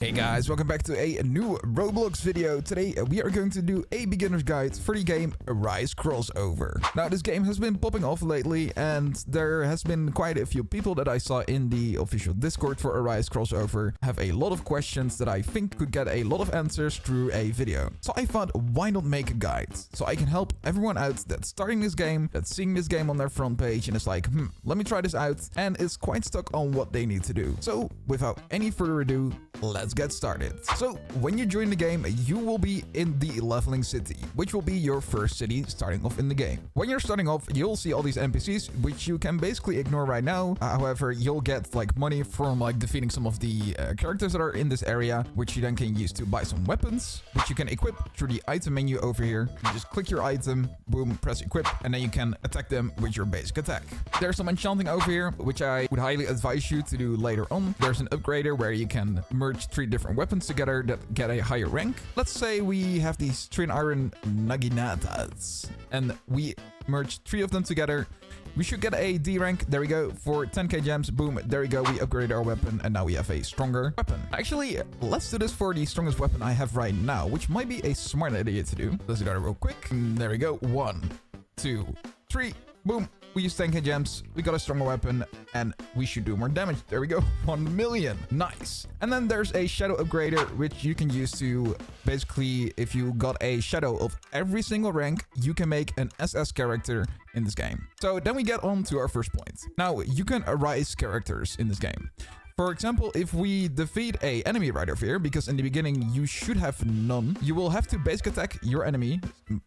Hey guys, welcome back to a new Roblox video. Today we are going to do a beginner's guide for the game Arise Crossover. Now this game has been popping off lately and there has been quite a few people that I saw in the official Discord for Arise Crossover have a lot of questions that I think could get a lot of answers through a video. So I thought, why not make a guide? So I can help everyone out that's starting this game, that's seeing this game on their front page and is like, let me try this out, and is quite stuck on what they need to do. So without any further ado, let's get started. So when you join the game, you will be in the leveling city, which will be your first city starting off in the game. When you're starting off, you'll see all these NPCs, which you can basically ignore right now. However, you'll get like money from like defeating some of the characters that are in this area, which you then can use to buy some weapons, which you can equip through the item menu over here. You just click your item, boom, press equip, and then you can attack them with your basic attack. There's some enchanting over here, which I would highly advise you to do later on. There's an upgrader where you can merge 3 different weapons together that get a higher rank. Let's say we have these 3 iron naginatas and we merge 3 of them together. We should get a D rank. There we go. For 10k gems, boom, there we go. We upgraded our weapon and now we have a stronger weapon. Actually, let's do this for the strongest weapon I have right now, which might be a smart idea to do. Let's do that real quick. There we go. 1, 2, 3, boom. We use 10k gems, we got a stronger weapon, and we should do more damage. There we go, 1 million. Nice. And then there's a shadow upgrader, which you can use to basically, if you got a shadow of every single rank, you can make an SS character in this game. So then we get on to our first point. Now, you can arise characters in this game. For example, if we defeat a enemy right over here, because in the beginning you should have none, you will have to basic attack your enemy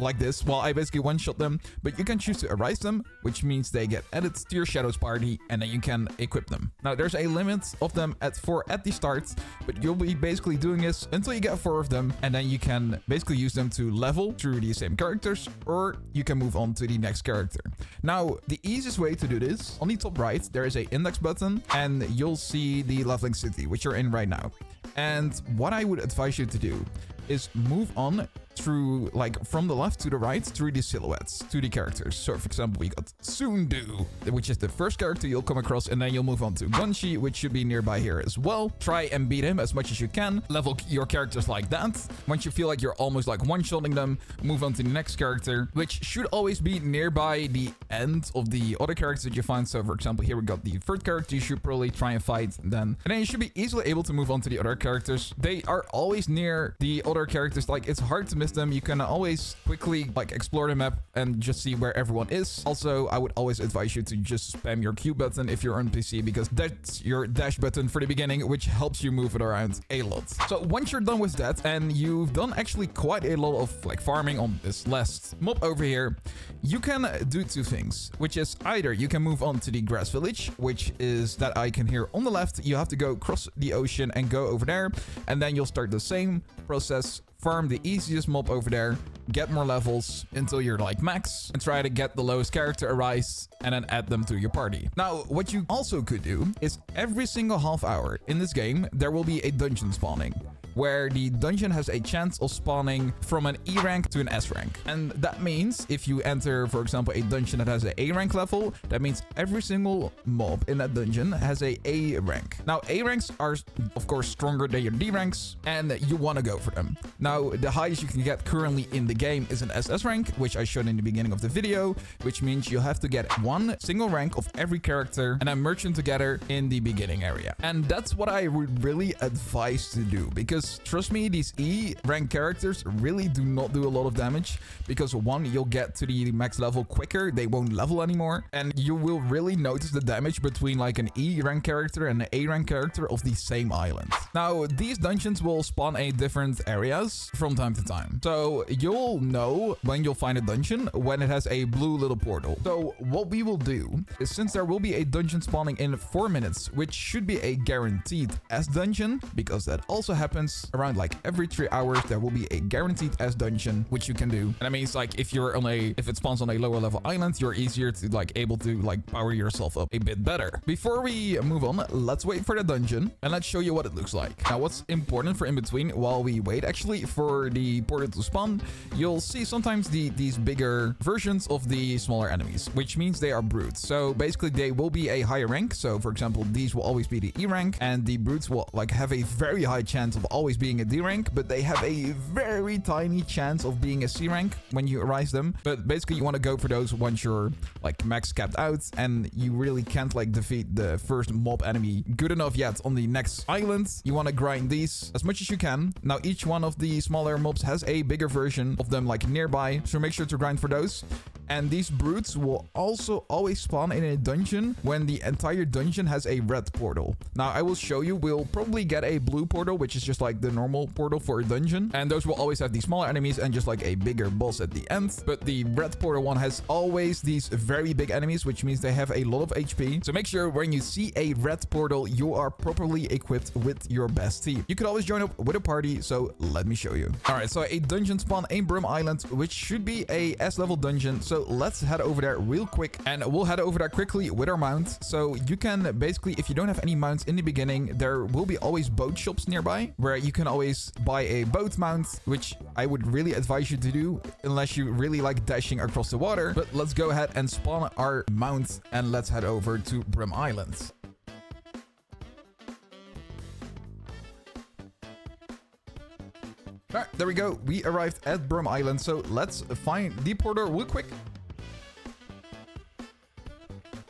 like this, while I basically one-shot them, but you can choose to arise them, which means they get added to your shadows party, and then you can equip them. Now, there's a limit of them at 4 at the start, but you'll be basically doing this until you get 4 of them, and then you can basically use them to level through the same characters, or you can move on to the next character. Now, the easiest way to do this, on the top right, there is an index button, and you'll see the leveling city, which you're in right now. And what I would advise you to do is move on through, like, from the left to the right through the silhouettes to the characters. So for example, we got Sundu, which is the first character you'll come across, and then you'll move on to Gunshi, which should be nearby here as well. Try and beat him as much as you can. Level your characters like that. Once you feel like you're almost like one-shotting them, move on to the next character, which should always be nearby the end of the other characters that you find. So for example, here we got the third character you should probably try and fight, and then you should be easily able to move on to the other characters. They are always near the other characters. Like, it's hard to miss them. You can always quickly like explore the map and just see where everyone is. Also, I would always advise you to just spam your Q button if you're on PC, because that's your dash button for the beginning, which helps you move it around a lot. So once you're done with that and you've done actually quite a lot of like farming on this last mob over here, you can do 2 things, which is either you can move on to the grass village, which is that icon here on the left. You have to go across the ocean and go over there, and then you'll start the same process. Farm the easiest mob over there, get more levels until you're like max, and try to get the lowest character arise and then add them to your party. Now, what you also could do is every single half hour in this game, there will be a dungeon spawning, where the dungeon has a chance of spawning from an E rank to an S rank. And that means if you enter, for example, a dungeon that has an A rank level, that means every single mob in that dungeon has a A rank. Now, A ranks are, of course, stronger than your D ranks, and you want to go for them. Now, the highest you can get currently in the game is an SS rank, which I showed in the beginning of the video, which means you have to get 1 single rank of every character and then merge them together in the beginning area. And that's what I would really advise to do, because trust me, these E rank characters really do not do a lot of damage, because 1, you'll get to the max level quicker, they won't level anymore, and you will really notice the damage between like an E rank character and an A rank character of the same island. Now, these dungeons will spawn in different areas from time to time. So you'll know when you'll find a dungeon when it has a blue little portal. So what we will do is, since there will be a dungeon spawning in 4 minutes, which should be a guaranteed S dungeon, because that also happens means around like every 3 hours, there will be a guaranteed S dungeon, which you can do. And that means like if it spawns on a lower level island, you're easier to like able to like power yourself up a bit better. Before we move on, let's wait for the dungeon and let's show you what it looks like. Now, what's important for in between while we wait actually for the portal to spawn, you'll see sometimes these bigger versions of the smaller enemies, which means they are brutes. So basically they will be a higher rank. So for example, these will always be the E rank, and the brutes will like have a very high chance of always being a D rank, but they have a very tiny chance of being a C rank when you arise them. But basically you want to go for those once you're like max capped out and you really can't like defeat the first mob enemy good enough yet on the next island. You want to grind these as much as you can. Now each one of the smaller mobs has a bigger version of them like nearby, so make sure to grind for those. And these brutes will also always spawn in a dungeon when the entire dungeon has a red portal. Now, I will show you, we'll probably get a blue portal, which is just like the normal portal for a dungeon. And those will always have these smaller enemies and just like a bigger boss at the end. But the red portal one has always these very big enemies, which means they have a lot of HP. So make sure when you see a red portal, you are properly equipped with your best team. You could always join up with a party, so let me show you. All right, so a dungeon spawn in Brum Island, which should be a S-level dungeon. So let's head over there real quick, and we'll head over there quickly with our mount. So you can basically, if you don't have any mounts in the beginning, there will be always boat shops nearby where you can always buy a boat mount, which I would really advise you to do unless you really like dashing across the water. But let's go ahead and spawn our mount and let's head over to Brum Island. All right, there we go. We arrived at Brum Island. So let's find the portal real quick.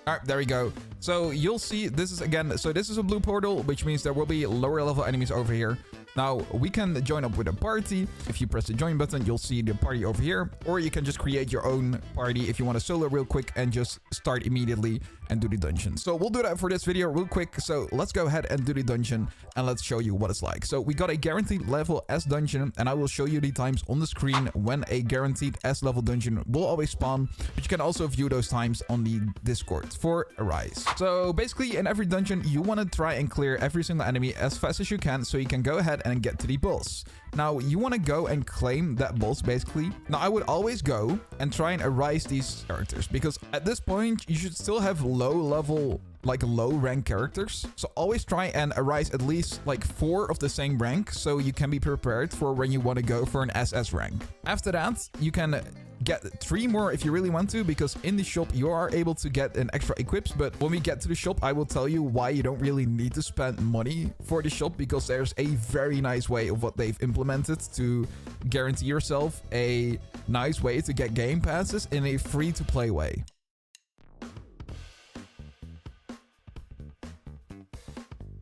All right, there we go. So you'll see this is again, so this is a blue portal, which means there will be lower level enemies over here. Now, we can join up with a party. If you press the join button, you'll see the party over here. Or you can just create your own party if you want to solo real quick and just start immediately and do the dungeon. So we'll do that for this video real quick. So let's go ahead and do the dungeon and let's show you what it's like. So we got a guaranteed level S dungeon, and I will show you the times on the screen when a guaranteed S level dungeon will always spawn. But you can also view those times on the Discord for Arise. So basically in every dungeon, you want to try and clear every single enemy as fast as you can so you can go ahead and get to the boss. Now, you want to go and claim that boss, basically. Now, I would always go and try and arise these characters, because at this point, you should still have low level, like low rank characters. So always try and arise at least like 4 of the same rank, so you can be prepared for when you want to go for an SS rank. After that, you can get 3 more if you really want to, because in the shop you are able to get an extra equips. But when we get to the shop, I will tell you why you don't really need to spend money for the shop, because there's a very nice way of what they've implemented to guarantee yourself a nice way to get game passes in a free-to-play way.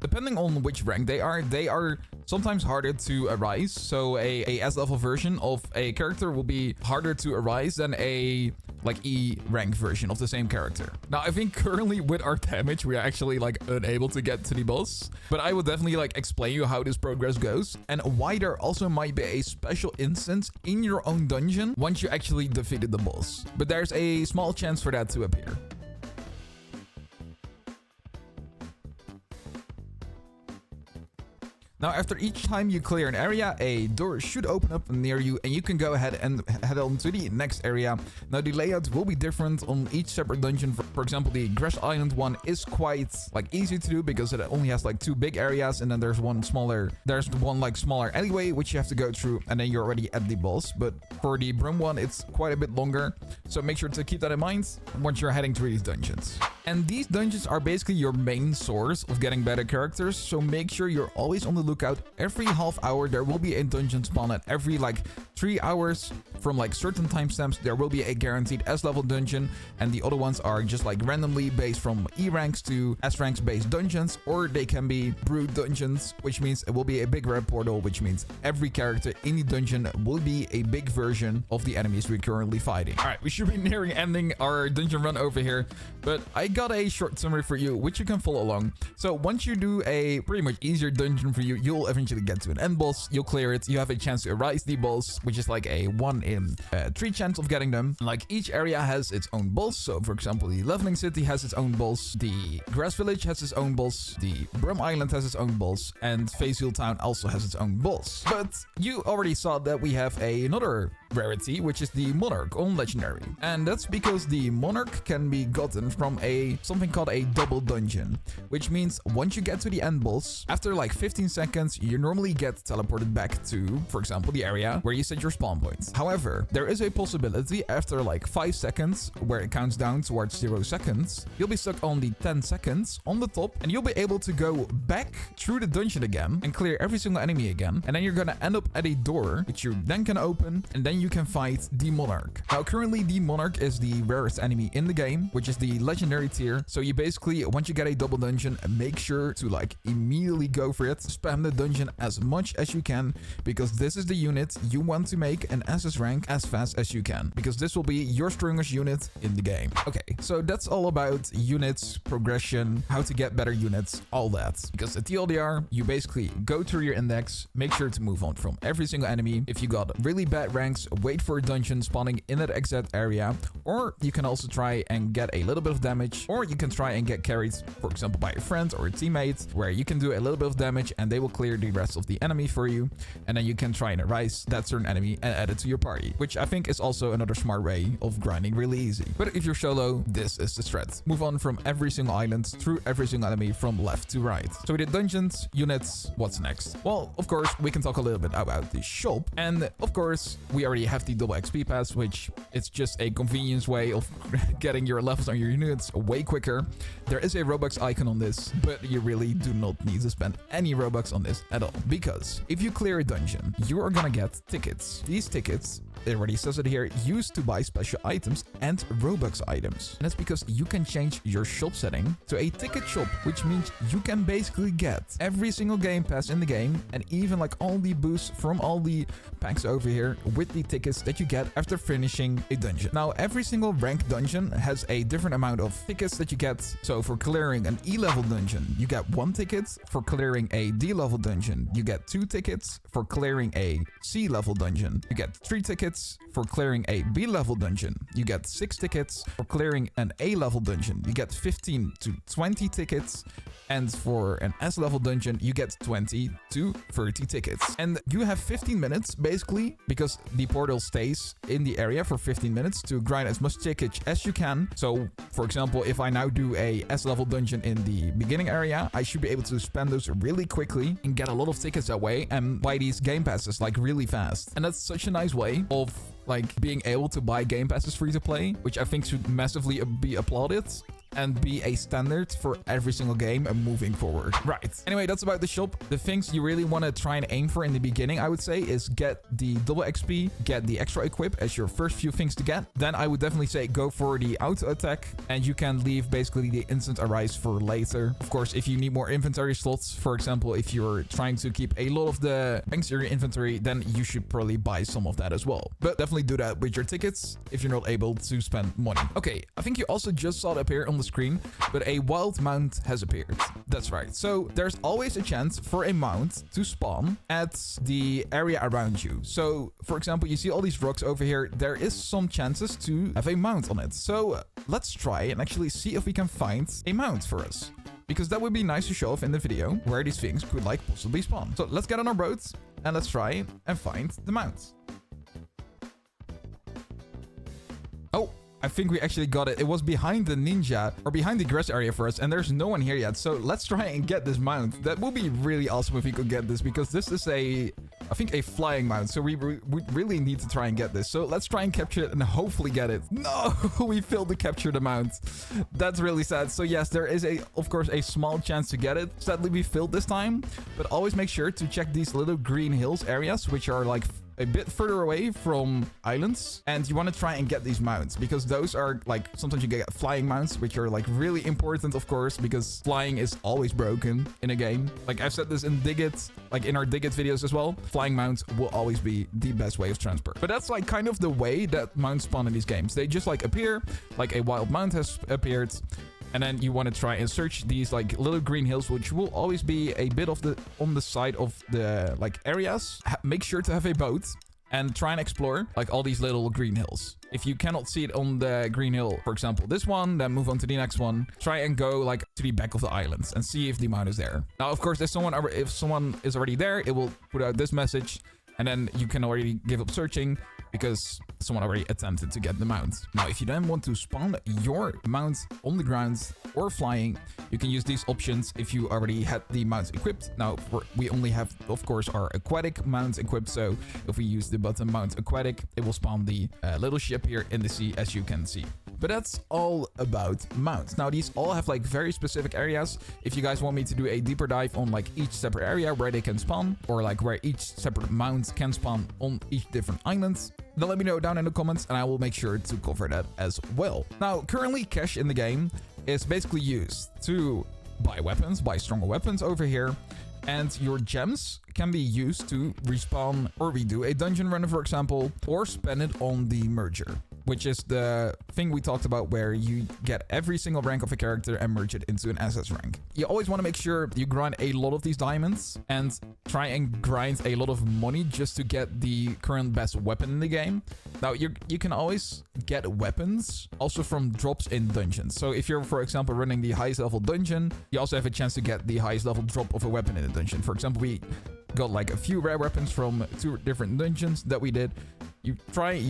Depending on which rank they are sometimes harder to arise. So a S-level version of a character will be harder to arise than a like E rank version of the same character. Now, I think currently with our damage, we are actually like unable to get to the boss. But I will definitely like explain you how this progress goes and why there also might be a special instance in your own dungeon once you actually defeated the boss. But there's a small chance for that to appear. Now, after each time you clear an area, a door should open up near you and you can go ahead and head on to the next area. Now, the layout will be different on each separate dungeon. For example, the Grass Island one is quite like easy to do because it only has like 2 big areas, and then there's one smaller alleyway which you have to go through, and then you're already at the boss. But for the Brum one, it's quite a bit longer, so make sure to keep that in mind once you're heading through these dungeons. And these dungeons are basically your main source of getting better characters, so make sure you're always on the lookout. Every half hour there will be a dungeon spawn, at every like 3 hours from like certain timestamps there will be a guaranteed S level dungeon, and the other ones are just like randomly based from E ranks to S ranks based dungeons, or they can be brute dungeons, which means it will be a big red portal, which means every character in the dungeon will be a big version of the enemies we're currently fighting. All right, we should be nearing ending our dungeon run over here, but I got a short summary for you which you can follow along. So once you do a pretty much easier dungeon for you, you'll eventually get to an end boss. You'll clear it, you have a chance to arise the boss, which is like a 1 in 3 chance of getting them. Like each area has its own boss. So for example, the Leveling City has its own boss, the Grass Village has its own boss, the Brum Island has its own boss, and Facehill Town also has its own boss. But you already saw that we have another rarity, which is the Monarch on Legendary. And that's because the Monarch can be gotten from something called a double dungeon, which means once you get to the end boss, after like 15 seconds, you normally get teleported back to, for example, the area where you set your spawn point. However, there is a possibility after like 5 seconds, where it counts down towards 0 seconds, you'll be stuck on the 10 seconds on the top, and you'll be able to go back through the dungeon again and clear every single enemy again. And then you're gonna end up at a door, which you then can open, and then you can fight the Monarch. Now, currently the Monarch is the rarest enemy in the game, which is the legendary tier. So you basically, once you get a double dungeon, make sure to like immediately go for it. Spam the dungeon as much as you can, because this is the unit you want to make an SS rank as fast as you can, because this will be your strongest unit in the game. Okay, so that's all about units, progression, how to get better units, all that. Because at TLDR, you basically go through your index, make sure to move on from every single enemy. If you got really bad ranks, wait for a dungeon spawning in that exact area, or you can also try and get a little bit of damage, or you can try and get carried, for example, by a friend or a teammate, where you can do a little bit of damage and they will clear the rest of the enemy for you, and then you can try and rise that certain enemy and add it to your party, which I think is also another smart way of grinding really easy. But if you're solo, this is the strat. Move on from every single island through every single enemy from left to right. So we did dungeons, units, what's next? Well, of course, we can talk a little bit about the shop, and of course, we already have the double XP pass, which it's just a convenience way of getting your levels on your units way quicker. There is a Robux icon on this, but you really do not need to spend any Robux on this at all, because if you clear a dungeon, you are gonna get tickets. These tickets, it already says it here, used to buy special items and Robux items. And that's because you can change your shop setting to a ticket shop, which means you can basically get every single game pass in the game, and even like all the boosts from all the packs over here with the tickets that you get after finishing a dungeon. Now, every single ranked dungeon has a different amount of tickets that you get. So for clearing an E level dungeon, you get 1 ticket. For clearing a D level dungeon, you get 2 tickets. For clearing a C level dungeon, you get 3 tickets. For clearing a B level dungeon, you get 6 tickets. For clearing an A level dungeon, you get 15 to 20 tickets. And for an S level dungeon, you get 20 to 30 tickets. And you have 15 minutes, basically, because the portal stays in the area for 15 minutes to grind as much tickets as you can. So, for example, if I now do a S level dungeon in the beginning area, I should be able to spend those really quickly and get a lot of tickets that way and buy these game passes like really fast. And that's such a nice way of like being able to buy game passes free to play, which I think should massively be applauded and be a standard for every single game and moving forward. Right. Anyway, that's about the shop. The things you really want to try and aim for in the beginning, I would say, is get the double XP, get the extra equip as your first few things to get. Then I would definitely say go for the auto attack, and you can leave basically the instant arise for later. Of course, if you need more inventory slots, for example, if you're trying to keep a lot of the ranks in your inventory, then you should probably buy some of that as well. But definitely do that with your tickets if you're not able to spend money. Okay, I think you also just saw it appear on the screen, but a wild mount has appeared. That's right. So there's always a chance for a mount to spawn at the area around you. So for example, you see all these rocks over here. There is some chances to have a mount on it. So let's try and actually see if we can find a mount for us, because that would be nice to show off in the video where these things could like possibly spawn. So let's get on our boat and let's try and find the mount. Oh, I think we actually got it. It was behind the ninja or behind the grass area for us, and there's no one here yet. So let's try and get this mount. That would be really awesome if we could get this, because this is I think a flying mount. So we really need to try and get this. So let's try and capture it and hopefully get it. No, we failed to capture the mount. That's really sad. So yes, there is of course a small chance to get it. Sadly, we failed this time, but always make sure to check these little green hills areas, which are like a bit further away from islands, and you want to try and get these mounts, because those are like, sometimes you get flying mounts, which are like really important, of course, because flying is always broken in a game. Like I've said this in Digit, like in our Digit videos as well, flying mounts will always be the best way of transport. But that's like kind of the way that mounts spawn in these games. They just like appear, like a wild mount has appeared, and then you want to try and search these like little green hills, which will always be a bit of on the side of the like areas. Make sure to have a boat, and try and explore like all these little green hills. If you cannot see it on the green hill, for example, this one, then move on to the next one. Try and go like to the back of the island and see if the mount is there. Now, of course, if someone is already there, it will put out this message, and then you can already give up searching because someone already attempted to get the mount. Now, if you then want to spawn your mount on the ground or flying, you can use these options if you already had the mounts equipped. Now, we only have, of course, our aquatic mounts equipped. So if we use the button mount aquatic, it will spawn the little ship here in the sea, as you can see. But that's all about mounts. Now, these all have like very specific areas. If you guys want me to do a deeper dive on like each separate area where they can spawn, or like where each separate mount can spawn on each different island, then let me know down in the comments and I will make sure to cover that as well. Now, currently cash in the game is basically used to buy weapons, buy stronger weapons over here. And your gems can be used to respawn or redo a dungeon run, for example, or spend it on the merger, which is the thing we talked about where you get every single rank of a character and merge it into an SS rank. You always want to make sure you grind a lot of these diamonds and try and grind a lot of money just to get the current best weapon in the game. Now, you can always get weapons also from drops in dungeons. So if you're, for example, running the highest level dungeon, you also have a chance to get the highest level drop of a weapon in the dungeon. For example, we got like a few rare weapons from 2 different dungeons that we did. You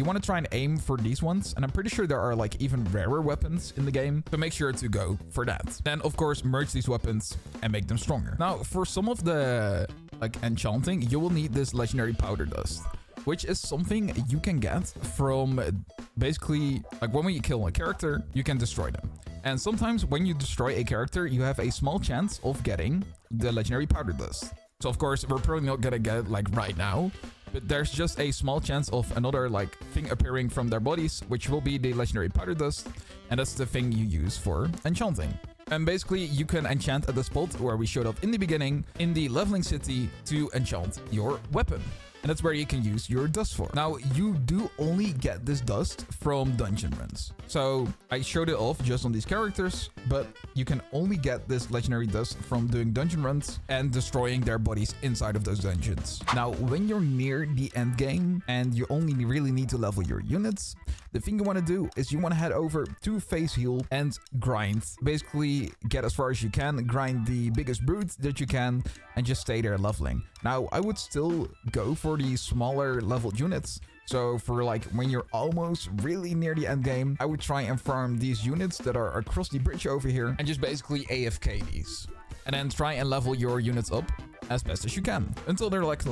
want to try and aim for these ones, and I'm pretty sure there are like even rarer weapons in the game, so make sure to go for that. Then of course merge these weapons and make them stronger. Now, for some of the like enchanting, you will need this legendary powder dust, which is something you can get from basically like when we kill a character, you can destroy them. And sometimes when you destroy a character, you have a small chance of getting the legendary powder dust. So of course, we're probably not gonna get it like right now, but there's just a small chance of another like thing appearing from their bodies, which will be the legendary powder dust, and that's the thing you use for enchanting. And basically, you can enchant at the spot where we showed up in the beginning, in the leveling city, to enchant your weapon. And that's where you can use your dust for. Now, you do only get this dust from dungeon runs. So I showed it off just on these characters, but you can only get this legendary dust from doing dungeon runs and destroying their bodies inside of those dungeons. Now, when you're near the end game and you only really need to level your units, the thing you want to do is you want to head over to Face Heal and grind. Basically, get as far as you can, grind the biggest brute that you can, and just stay there leveling. Now, I would still go for the smaller leveled units. So for like when you're almost really near the end game, I would try and farm these units that are across the bridge over here and just basically AFK these. And then try and level your units up as best as you can until they're like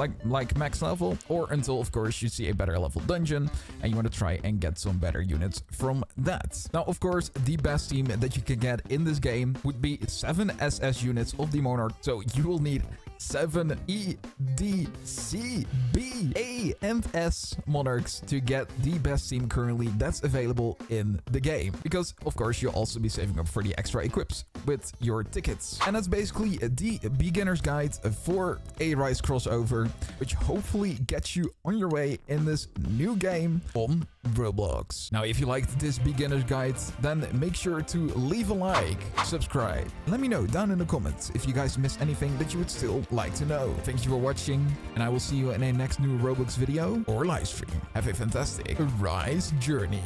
max level, or until of course you see a better level dungeon and you want to try and get some better units from that. Now, of course, the best team that you can get in this game would be 7 SS units of the Monarch. So you will need 7 E, D, C, B, A, and S Monarchs to get the best team currently that's available in the game. Because, of course, you'll also be saving up for the extra equips with your tickets. And that's basically the beginner's guide for a Rise crossover, which hopefully gets you on your way in this new game on Roblox. Now, if you liked this beginner's guide, then make sure to leave a like, subscribe. Let me know down in the comments if you guys missed anything that you would still like to know. Thank you for watching, and I will see you in a next new Roblox video or live stream. Have a fantastic Rise journey.